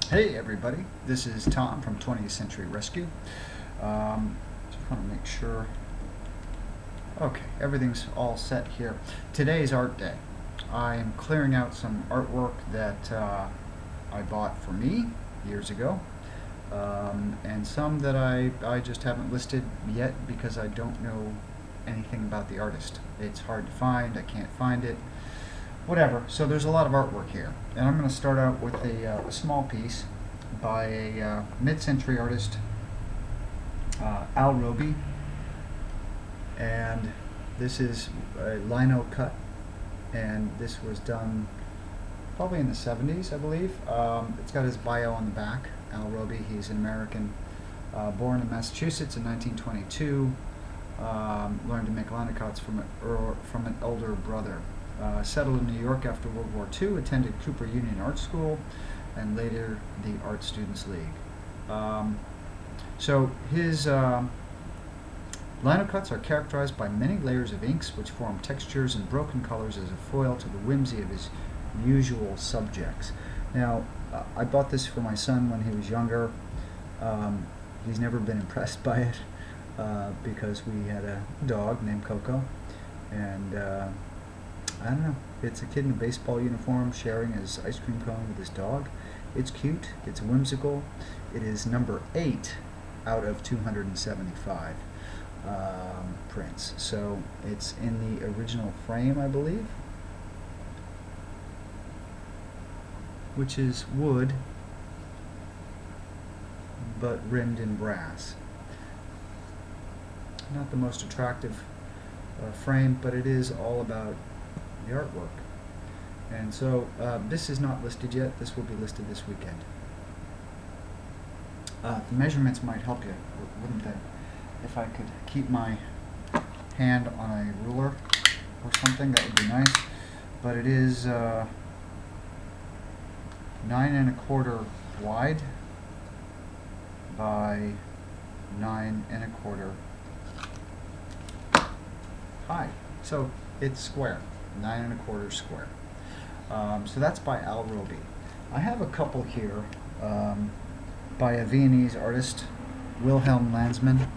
Hey everybody, this is Tom from 20th Century Rescue. Just want to make sure. Okay, everything's all set here. Today's art day. I am clearing out some artwork that I bought for me years ago, and some that I just haven't listed yet because I don't know anything about the artist. It's hard to find, I can't find it. Whatever. So there's a lot of artwork here, and I'm going to start out with a small piece by a mid-century artist, Al Robi, and this is a Linocut, and this was done probably in the 70s, I believe. It's got his bio on the back. Al Robi, he's an American, born in Massachusetts in 1922. Learned to make linocuts from an older brother. Settled in New York after World War II, attended Cooper Union Art School, and later the Art Students League. So his linocuts are characterized by many layers of inks which form textures and broken colors as a foil to the whimsy of his usual subjects. Now, I bought this for my son when he was younger. He's never been impressed by it because we had a dog named Coco, and I don't know. It's a kid in a baseball uniform sharing his ice cream cone with his dog. It's cute. It's whimsical. It is number 8 out of 275 prints. So it's in the original frame, I believe, which is wood but rimmed in brass. Not the most attractive frame, but it is all about the artwork. And so this is not listed yet. This will be listed this weekend. The measurements might help you, wouldn't they? If I could keep my hand on a ruler or something, that would be nice. But it is 9 1/4 wide by 9 1/4 high. So it's square. 9 1/4 square. So that's by Al Robi. I have a couple here by a Viennese artist, Wilhelm Lansdsmann,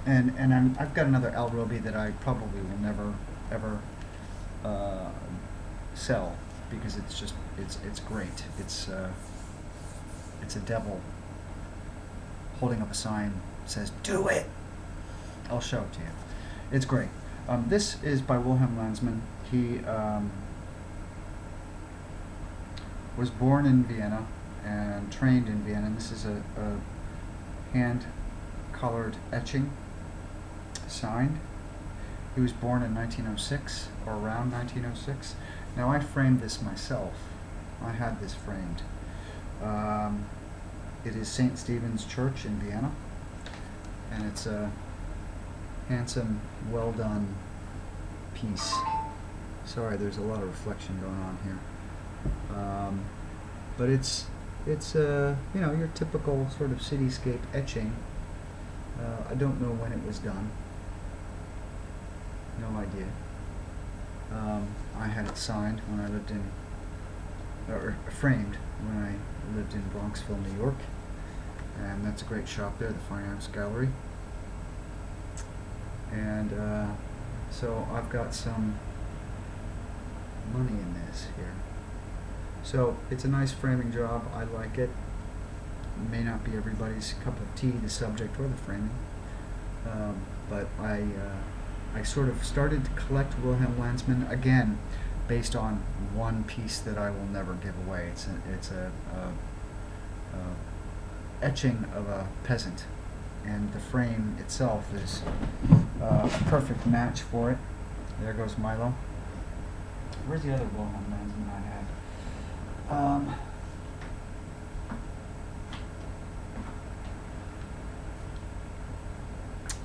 and I've got another Al Robi that I probably will never ever sell because it's great. It's a devil holding up a sign that says "Do it." I'll show it to you. It's great. This is by Wilhelm Lansdsmann. He was born in Vienna and trained in Vienna. And this is a hand-colored etching, signed. He was born in 1906, or around 1906. Now I framed this myself. I had this framed. It is St. Stephen's Church in Vienna, and it's a handsome, well done piece. Sorry, there's a lot of reflection going on here, but it's your typical sort of cityscape etching. I don't know when it was done. No idea. I had it signed when I lived in, or framed when I lived in Bronxville, New York, and that's a great shop there, the Fine Arts Gallery. And so I've got some money in this here. So it's a nice framing job. I like it. It may not be everybody's cup of tea, the subject or the framing, but I sort of started to collect Wilhelm Lansdsmann again based on one piece that I will never give away. It's a etching of a peasant, and the frame itself is a perfect match for it. There goes Milo. Where's the other Wilhelm Lansdsmann I had?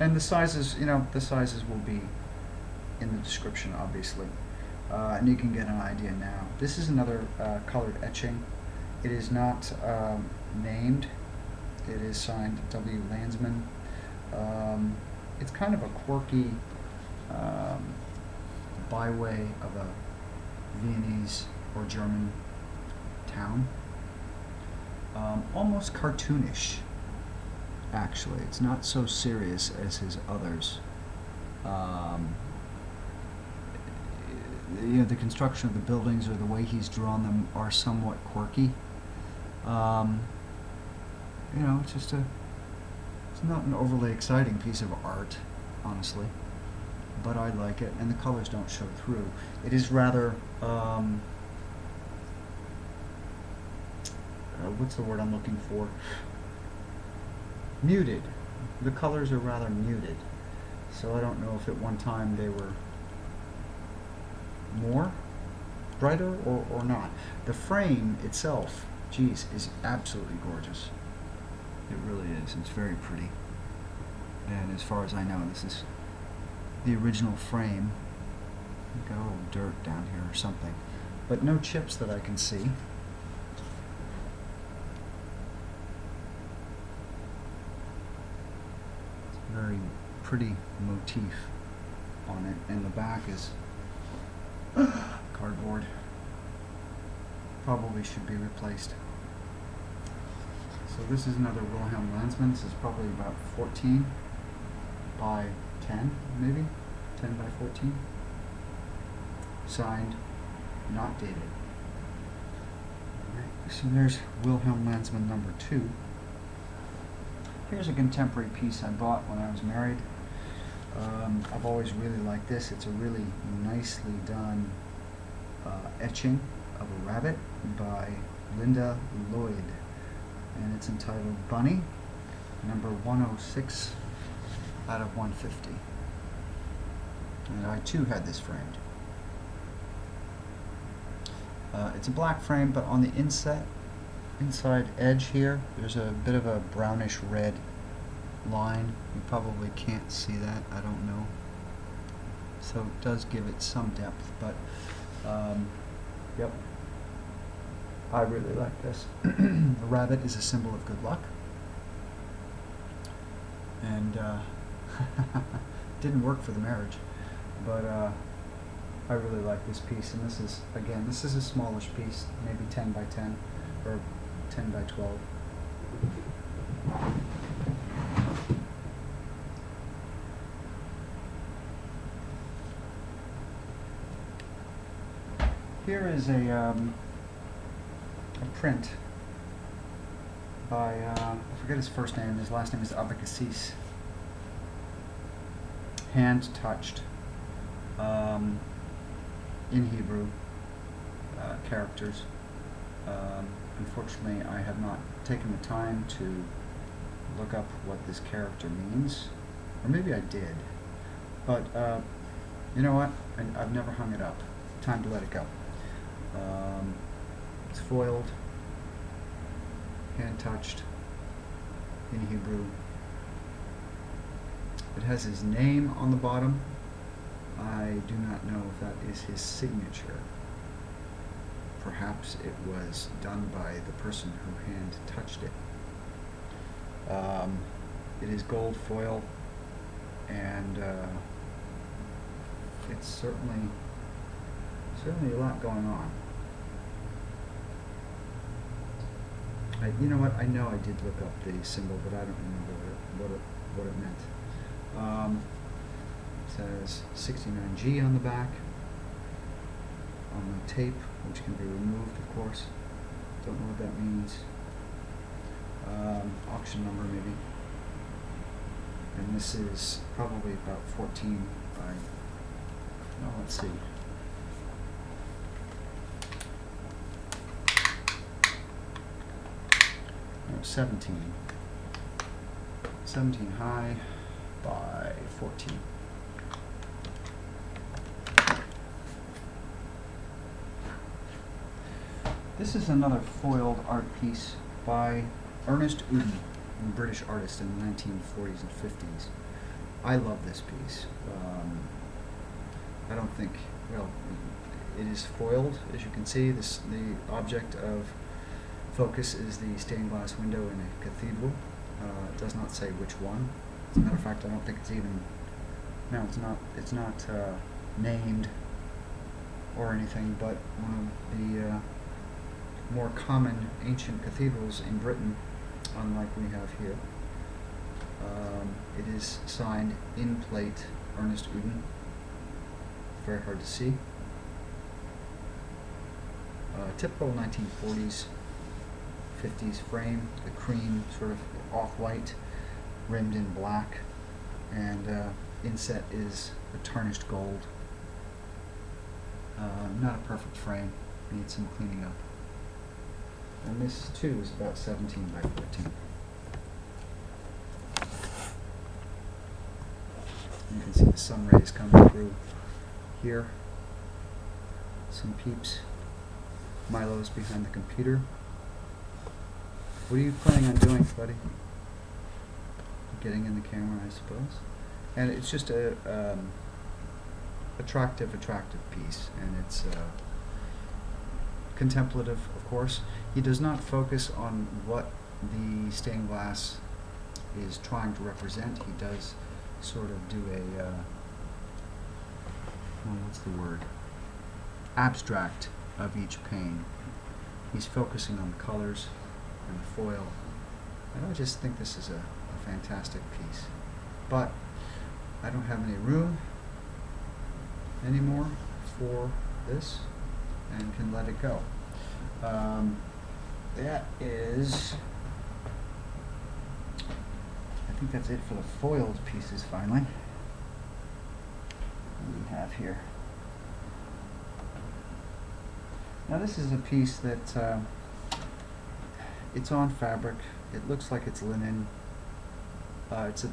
And the sizes, the sizes will be in the description, obviously, and you can get an idea now. This is another colored etching. It is not named. It is signed W. Lansdsmann. It's kind of a quirky byway of a Viennese or German town. Almost cartoonish, actually. It's not so serious as his others. The construction of the buildings or the way he's drawn them are somewhat quirky. It's not an overly exciting piece of art, honestly, but I like it, and the colors don't show through. It is rather, what's the word I'm looking for? Muted. The colors are rather muted, so I don't know if at one time they were more brighter or not. The frame itself, geez, is absolutely gorgeous. It really is. It's very pretty. And as far as I know, this is the original frame. Got a little dirt down here or something, but no chips that I can see. It's a very pretty motif on it, and the back is cardboard. Probably should be replaced. So this is another Wilhelm Lansdsmann. This is probably about 14 by 10, maybe 10 by 14. Signed, not dated. All right, so there's Wilhelm Lansdsmann number 2. Here's a contemporary piece I bought when I was married. I've always really liked this. It's a really nicely done etching of a rabbit by Linda Lloyd, and it's entitled Bunny, number 106 out of 150. And I too had this framed. It's a black frame, but on the inside edge here, there's a bit of a brownish red line. You probably can't see that, I don't know. So it does give it some depth, but yep. I really like this. The rabbit is a symbol of good luck. And didn't work for the marriage, but I really like this piece. And this is, again, this is a smallish piece, maybe 10 by 10 or 10 by 12. Here is a print by, I forget his first name, his last name is Abacassis. Hand touched, in Hebrew characters. Unfortunately, I have not taken the time to look up what this character means, or maybe I did, but you know what, I've never hung it up. Time to let it go. It's foiled, hand touched, in Hebrew. It has his name on the bottom. I do not know if that is his signature. Perhaps it was done by the person who hand touched it. It is gold foil, and it's certainly a lot going on. You know what? I know I did look up the symbol, but I don't remember what it meant. It says 69G on the back, on the tape, which can be removed, of course. Don't know what that means. Auction number, maybe. And this is probably about 14 by, no, let's see. No, 17 high by 14. This is another foiled art piece by Ernest Uden, a British artist in the 1940s and 50s. I love this piece. I don't think, well, it is foiled, as you can see. The object of focus is the stained glass window in a cathedral. It does not say which one. As a matter of fact, I don't think it's even, no, it's not named or anything, but one of the more common ancient cathedrals in Britain, unlike we have here. It is signed in plate Ernest Uden. Very hard to see. Typical 1940s, 50s frame, the cream sort of off-white, rimmed in black, and inset is a tarnished gold. Not a perfect frame, needs some cleaning up. And this too is about 17 by 14. You can see the sun rays coming through here. Some peeps. Milo's behind the computer. What are you planning on doing, buddy? Getting in the camera, I suppose. And it's just a attractive piece, and it's contemplative, of course. He does not focus on what the stained glass is trying to represent. He does sort of do a what's the word? Abstract of each pane. He's focusing on the colors and the foil, and I just think this is a fantastic piece. But I don't have any room anymore for this and can let it go. That is, I think that's it for the foiled pieces finally. What do we have here? Now this is a piece that it's on fabric. It looks like it's linen. It's a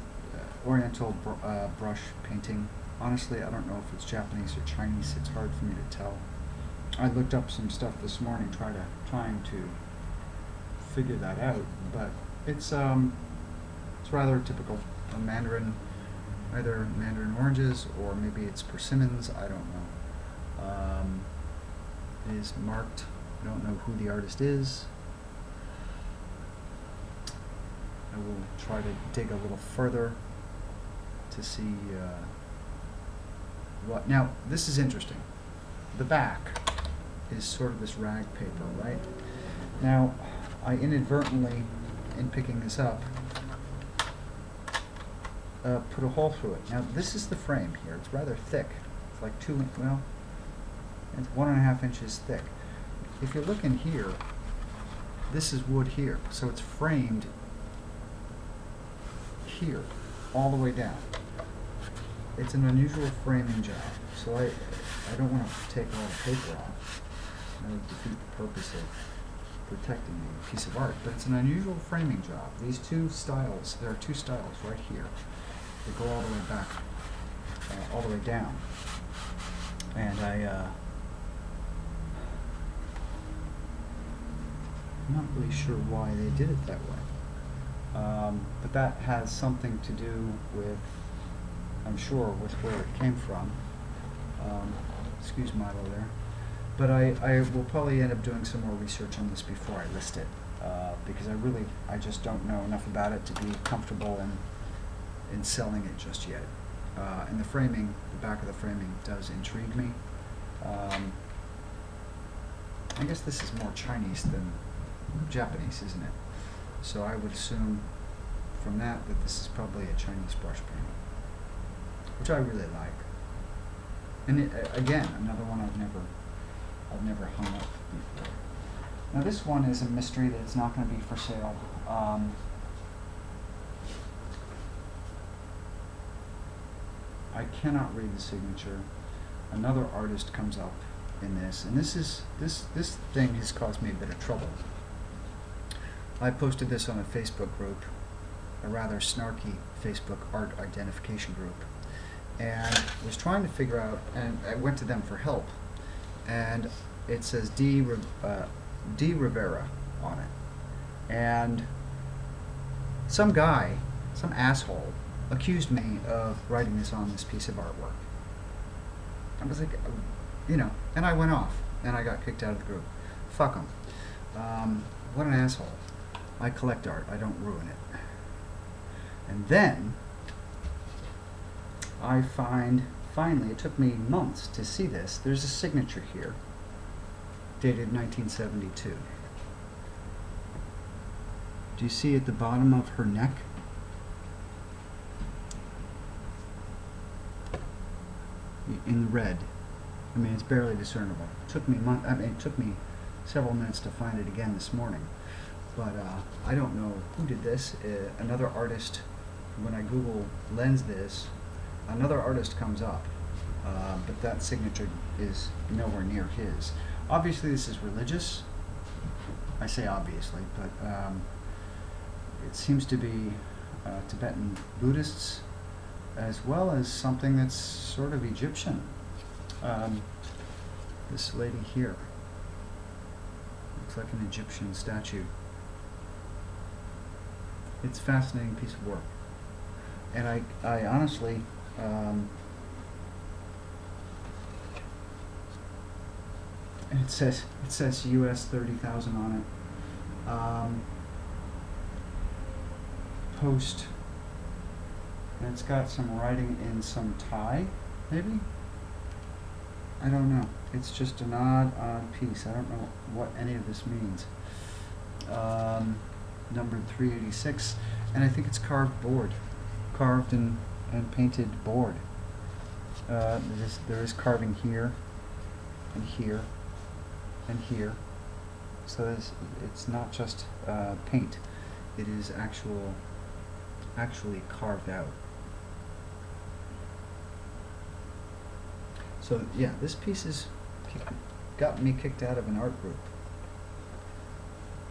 oriental brush painting. Honestly, I don't know if it's Japanese or Chinese. It's hard for me to tell. I looked up some stuff this morning trying to figure that out, but it's rather typical. A mandarin, either mandarin oranges or maybe it's persimmons. I don't know. It is marked. I don't know who the artist is. I will try to dig a little further to see what. Now, this is interesting. The back is sort of this rag paper, right? Now, I inadvertently, in picking this up, put a hole through it. Now, this is the frame here. It's rather thick. It's like it's 1.5 inches thick. If you look in here, this is wood here, so it's framed here, all the way down. It's an unusual framing job, so I don't want to take all the paper off. That would defeat the purpose of protecting the piece of art, but it's an unusual framing job. These two styles, there are two styles right here. They go all the way back, all the way down. And I'm not really sure why they did it that way. But that has something to do with, I'm sure, with where it came from. Excuse Milo there. But I will probably end up doing some more research on this before I list it, because I just don't know enough about it to be comfortable in selling it just yet. And the framing, the back of the framing does intrigue me. I guess this is more Chinese than Japanese, isn't it? So I would assume from that this is probably a Chinese brush painting, which I really like. And again, another one I've never hung up before. Now this one is a mystery that it's not going to be for sale. I cannot read the signature. Another artist comes up in this, and this thing has caused me a bit of trouble. I posted this on a Facebook group, a rather snarky Facebook art identification group, and was trying to figure out, and I went to them for help, and it says D. Rivera on it, and some guy, some asshole, accused me of writing this on this piece of artwork. I was like, and I went off, and I got kicked out of the group. Fuck him. What an asshole. I collect art, I don't ruin it. And then I find, finally, it took me months to see this, there's a signature here, dated 1972. Do you see at the bottom of her neck? In red. I mean, it's barely discernible. It took me it took me several minutes to find it again this morning. But I don't know who did this. Another artist. When I Google lens this, another artist comes up, but that signature is nowhere near his. Obviously, this is religious. I say obviously, but it seems to be Tibetan Buddhists, as well as something that's sort of Egyptian. This lady here looks like an Egyptian statue. It's a fascinating piece of work. And I honestly, and it says US 30,000 on it. Post, and it's got some writing in some Thai, maybe? I don't know. It's just an odd piece. I don't know what any of this means. Numbered 386, and I think it's carved board. Carved and painted board. There is carving here, and here, and here. So it's not just paint. It is actually carved out. So yeah, this piece has got me kicked out of an art group.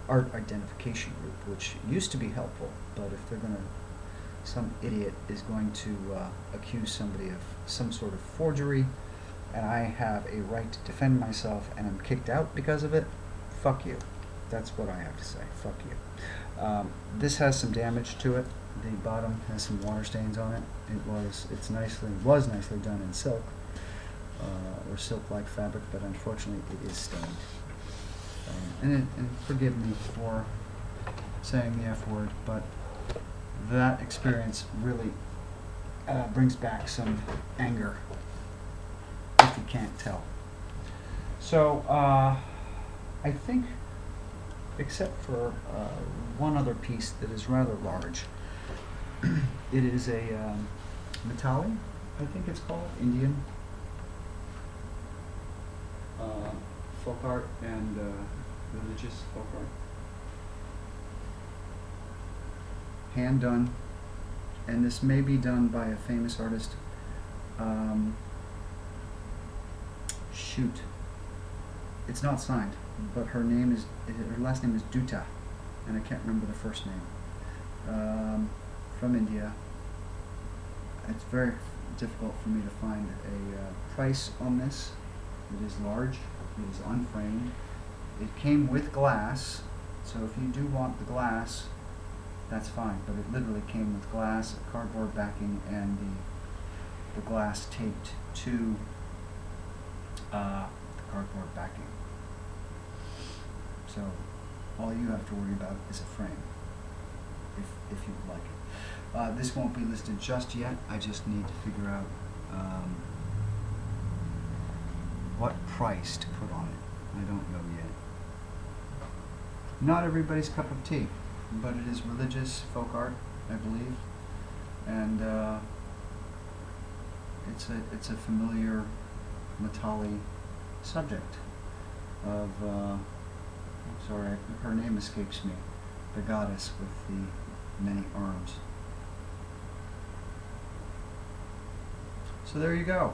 Art identification group, which used to be helpful, but if they're gonna, some idiot is going to accuse somebody of some sort of forgery, and I have a right to defend myself, and I'm kicked out because of it, fuck you. That's what I have to say. Fuck you. This has some damage to it. The bottom has some water stains on it. Was nicely done in silk, or silk-like fabric, but unfortunately it is stained. And forgive me for saying the F word, but that experience really brings back some anger, if you can't tell. So I think, except for one other piece that is rather large, it is a Matali, I think it's called, Indian folk art and religious folk art. Hand done, and this may be done by a famous artist. Shoot, it's not signed, but her last name is Dutta, and I can't remember the first name. From India. It's very difficult for me to find a price on this. It is large. It is unframed. It came with glass, so if you do want the glass, that's fine. But it literally came with glass, a cardboard backing, and the glass taped to the cardboard backing. So all you have to worry about is a frame, if you would like it. This won't be listed just yet. I just need to figure out what price to put on it. I don't know yet. Not everybody's cup of tea, but it is religious folk art, I believe, and it's a familiar Matali subject of sorry, her name escapes me, the goddess with the many arms. So there you go.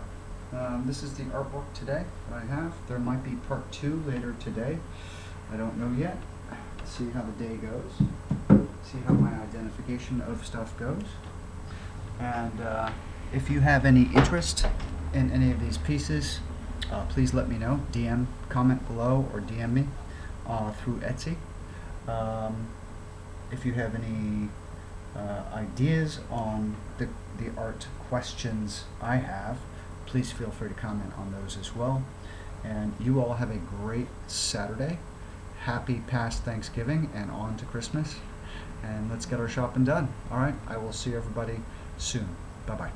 This is the artwork today that I have. There might be part 2 later today. I don't know yet. See how the day goes. See how my identification of stuff goes. And if you have any interest in any of these pieces, please let me know. DM, comment below, or DM me through Etsy. If you have any ideas on the art questions I have, please feel free to comment on those as well. And you all have a great Saturday. Happy past Thanksgiving and on to Christmas. And let's get our shopping done. All right, I will see everybody soon. Bye-bye.